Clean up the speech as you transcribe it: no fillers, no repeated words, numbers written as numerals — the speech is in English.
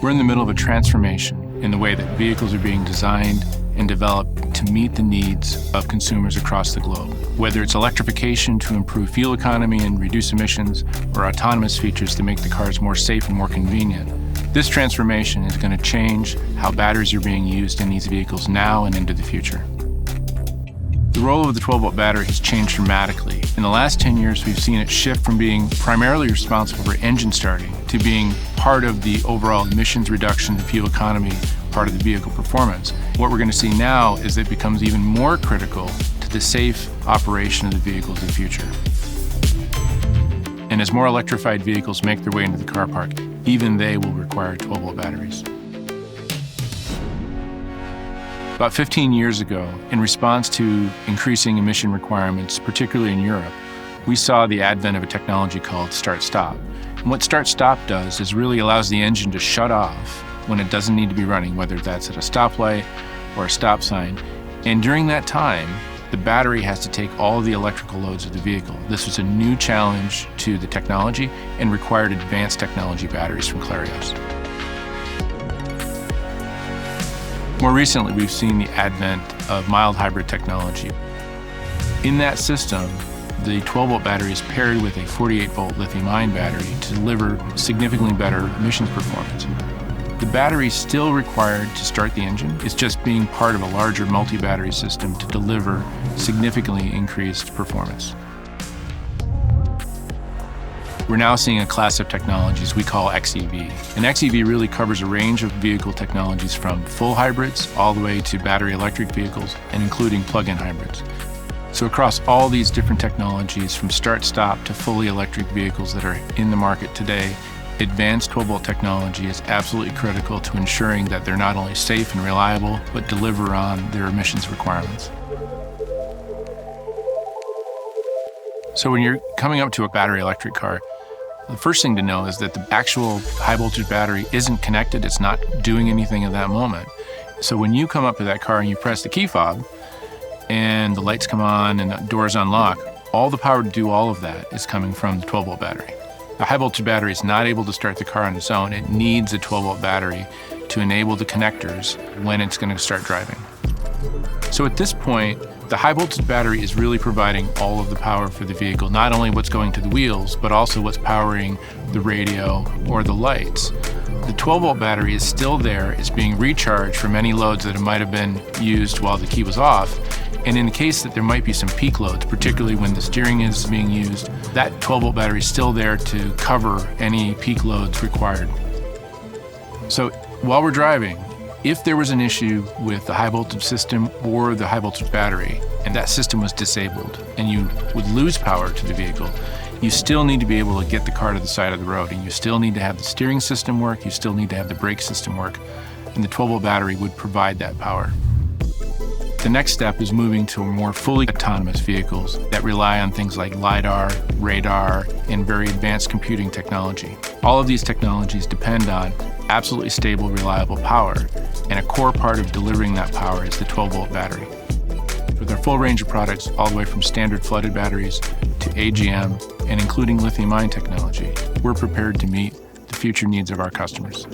We're in the middle of a transformation in the way that vehicles are being designed and developed to meet the needs of consumers across the globe. Whether it's electrification to improve fuel economy and reduce emissions, or autonomous features to make the cars more safe and more convenient, this transformation is going to change how batteries are being used in these vehicles now and into the future. The role of the 12-volt battery has changed dramatically. In the last 10 years, we've seen it shift from being primarily responsible for engine starting to being part of the overall emissions reduction, the fuel economy part of the vehicle performance. What we're going to see now is that it becomes even more critical to the safe operation of the vehicles of the future. And as more electrified vehicles make their way into the car park, even they will require 12-volt batteries. About 15 years ago, in response to increasing emission requirements, particularly in Europe, we saw the advent of a technology called start-stop. And what start-stop does is really allows the engine to shut off when it doesn't need to be running, whether that's at a stoplight or a stop sign. And during that time, the battery has to take all of the electrical loads of the vehicle. This was a new challenge to the technology and required advanced technology batteries from Clarios. More recently, we've seen the advent of mild hybrid technology. In that system, the 12-volt battery is paired with a 48-volt lithium-ion battery to deliver significantly better emissions performance. The battery is still required to start the engine. It's just being part of a larger multi-battery system to deliver significantly increased performance. We're now seeing a class of technologies we call xEV. And xEV really covers a range of vehicle technologies from full hybrids all the way to battery electric vehicles and including plug-in hybrids. So across all these different technologies, from start-stop to fully electric vehicles that are in the market today, advanced 12-volt technology is absolutely critical to ensuring that they're not only safe and reliable, but deliver on their emissions requirements. So when you're coming up to a battery electric car, the first thing to know is that the actual high voltage battery isn't connected. It's not doing anything at that moment. So when you come up to that car and you press the key fob and the lights come on and the doors unlock, all the power to do all of that is coming from the 12-volt battery. A high voltage battery is not able to start the car on its own. It needs a 12-volt battery to enable the connectors when it's going to start driving. So at this point, the high voltage battery is really providing all of the power for the vehicle, not only what's going to the wheels, but also what's powering the radio or the lights. The 12-volt battery is still there. It's being recharged from any loads that might have been used while the key was off. And in the case that there might be some peak loads, particularly when the steering is being used, that 12-volt battery is still there to cover any peak loads required. So while we're driving, if there was an issue with the high voltage system or the high voltage battery, and that system was disabled, and you would lose power to the vehicle, you still need to be able to get the car to the side of the road, and you still need to have the steering system work, you still need to have the brake system work, and the 12-volt battery would provide that power. The next step is moving to more fully autonomous vehicles that rely on things like LiDAR, radar, and very advanced computing technology. All of these technologies depend on absolutely stable, reliable power, and a core part of delivering that power is the 12-volt battery. With our full range of products, all the way from standard flooded batteries to AGM and including lithium-ion technology, we're prepared to meet the future needs of our customers.